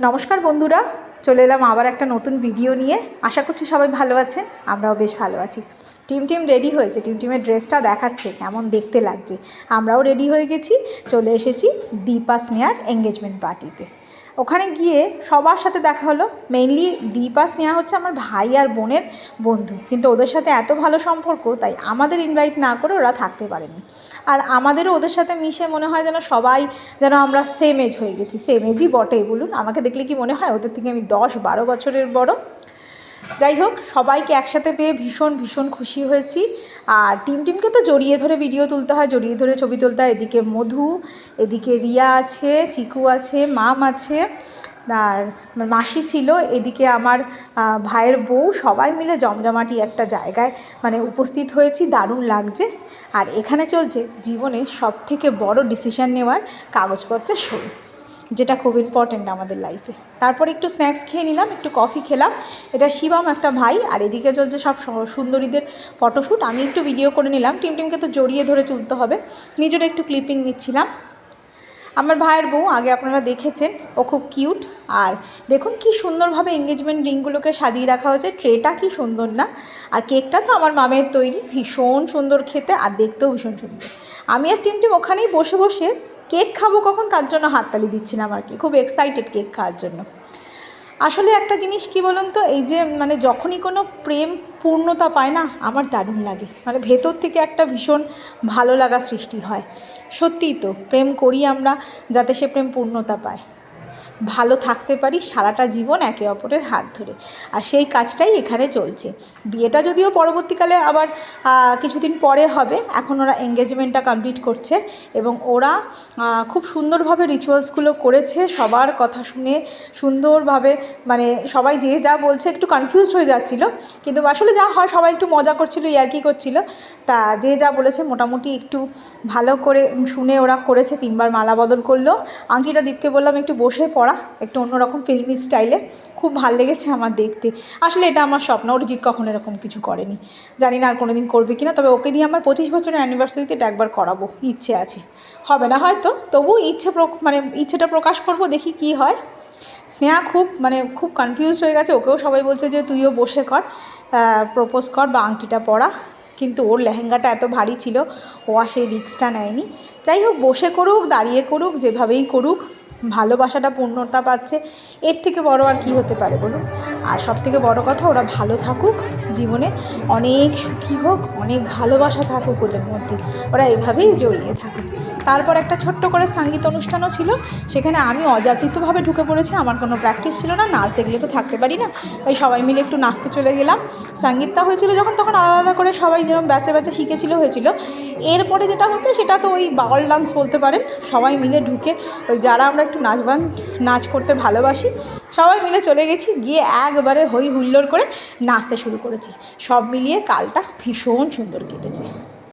নমস্কার বন্ধুরা, চলে এলাম আবার একটা নতুন ভিডিও নিয়ে। আশা করছি সবাই ভালো আছেন, আমরাও বেশ ভালো আছি। টিম রেডি হয়েছে, টিমের ড্রেসটা দেখাচ্ছে কেমন দেখতে লাগছে। আমরাও রেডি হয়ে গেছি, চলে এসেছি দীপা স্নেহার এঙ্গেজমেন্ট পার্টিতে। ওখানে গিয়ে সবার সাথে দেখা হলো। মেইনলি দীপা স্নেহা হচ্ছে আমার ভাই আর বোনের বন্ধু, কিন্তু ওদের সাথে এত ভালো সম্পর্ক, তাই আমাদের ইনভাইট না করে ওরা থাকতে পারেনি। আর আমাদেরও ওদের সাথে মিশে মনে হয় যেন সবাই যেন আমরা সেম এজ হয়ে গেছি। সেম এজই বটে, বলুন আমাকে দেখলে কি মনে হয় ওদের থেকে আমি 10-12 বছরের বড়। যাই হোক, সবাইকে একসাথে পেয়ে ভীষণ খুশি হয়েছি। আর টিমকে তো জড়িয়ে ধরে ভিডিও তুলতে হয়, জড়িয়ে ধরে ছবি তুলতে হয়। এদিকে মধু, এদিকে রিয়া আছে, চিকু আছে, মাম আছে, আর মাসি ছিল, এদিকে আমার ভাইয়ের বউ, সবাই মিলে জমজমাটি একটা জায়গায় উপস্থিত হয়েছি। দারুণ লাগছে। আর এখানে চলছে জীবনে সবথেকে বড় ডিসিশান নেওয়ার কাগজপত্রের সই, যেটা খুব ইম্পর্ট্যান্ট আমাদের লাইফে। তারপর একটু স্ন্যাক্স খেয়ে নিলাম, একটু কফি খেলাম। এটা শিবম একটা ভাই, আর এদিকে চলছে সব সুন্দরীদের ফটোশ্যুট। আমি একটু ভিডিও করে নিলাম, টিমকে তো জড়িয়ে ধরে তুলতে হবে, নিজেরও একটু ক্লিপিং নিচ্ছিলাম। আমার ভাইয়ের বউ আগে আপনারা দেখেছেন, ও খুব কিউট। আর দেখুন কি সুন্দরভাবে এঙ্গেজমেন্ট রিংগুলোকে সাজিয়ে রাখা হয়েছে। ট্রেটা কি সুন্দর না? আর কেকটা তো আমার মামের তৈরি, ভীষণ সুন্দর খেতে, আর দেখতেও ভীষণ সুন্দর। আমি আর টিম ওখানেই বসে বসে কেক খাবো কখন তার জন্য হাততালি দিচ্ছিলাম আর কি, খুব এক্সাইটেড কেক খাওয়ার জন্য। আসলে একটা জিনিস কি বলুন তো, এই যে যখনই কোনো প্রেম পূর্ণতা পায় না, আমার দারুণ লাগে। ভেতর থেকে একটা ভীষণ ভালো লাগা সৃষ্টি হয়। সত্যিই তো প্রেম করি আমরা যাতে সে প্রেম পূর্ণতা পায়, ভালো থাকতে পারি সারাটা জীবন একে অপরের হাত ধরে। আর সেই কাজটাই এখানে চলছে। বিয়েটা যদিও পরবর্তীকালে আবার কিছুদিন পরে হবে, এখন ওরা এঙ্গেজমেন্টটা কমপ্লিট করছে। এবং ওরা খুব সুন্দরভাবে রিচুয়ালসগুলো করেছে, সবার কথা শুনে সুন্দরভাবে। সবাই যে যা বলছে একটু কনফিউজড হয়ে যাচ্ছিল, কিন্তু আসলে যা হয় সবাই একটু মজা করছিল, ইয়ার্কি করছিল। তা যে যা বলেছে মোটামুটি একটু ভালো করে শুনে ওরা করেছে। 3বার মালা বদল করলো। আংটিটা দীপকে বললাম একটু বসে পড়া, একটু অন্যরকম ফিল্মি স্টাইলে, খুব ভাল লেগেছে আমার দেখতে। আসলে এটা আমার স্বপ্ন, অরিজিৎ কখনো এরকম কিছু করেনি, জানি না আর কোনো দিন করবে কিনা। তবে ওকে দিয়ে আমার 25 বছরের অ্যানিভার্সারিতে এটা একবার করাবো, ইচ্ছে আছে। হবে না হয়তো, তবু ইচ্ছেটা প্রকাশ করব, দেখি কি হয়। স্নেহা খুব কনফিউজড হয়ে গেছে, ওকেও সবাই বলছে যে তুইও বসে কর, প্রপোজ কর বা আংটিটা পরা। কিন্তু ওর লেহেঙ্গাটা এত ভারী ছিল, ও আর সেই রিস্কটা নেয়নি। যাই হোক, বসে করুক, দাঁড়িয়ে করুক, যেভাবেই করুক, ভালোবাসাটা পূর্ণতা পাচ্ছে, এর থেকে বড় আর কি হতে পারে বলুন। আর সব থেকে বড় কথা, ওরা ভালো থাকুক, জীবনে অনেক সুখী হোক, অনেক ভালোবাসা থাকুক ওদের মধ্যে, ওরা এভাবেই জড়িয়ে থাকুক। তারপর একটা ছোট্ট করে সঙ্গীত অনুষ্ঠানও ছিল, সেখানে আমি অযাচিতভাবে ঢুকে পড়েছি, আমার কোনো প্র্যাকটিস ছিল না, নাচ দেখলে তো থাকতে পারি না, তাই সবাই মিলে একটু নাচতে চলে গেলাম। সঙ্গীতটা হয়েছিল যখন, তখন আলাদা করে সবাই যেরকম ব্যাচে শিখেছিল হয়েছিল। এরপরে যেটা হচ্ছে সেটা তো ওই বাউল ডান্স বলতে পারেন। সবাই মিলে ঢুকে ওই যারা আমরা একটু নাচ করতে ভালোবাসি, সবাই মিলে চলে গেছি, গিয়ে একবারে হই হুল্লোড় করে নাচতে শুরু করেছি। সব মিলিয়ে কালটা ভীষণ সুন্দর কেটেছে।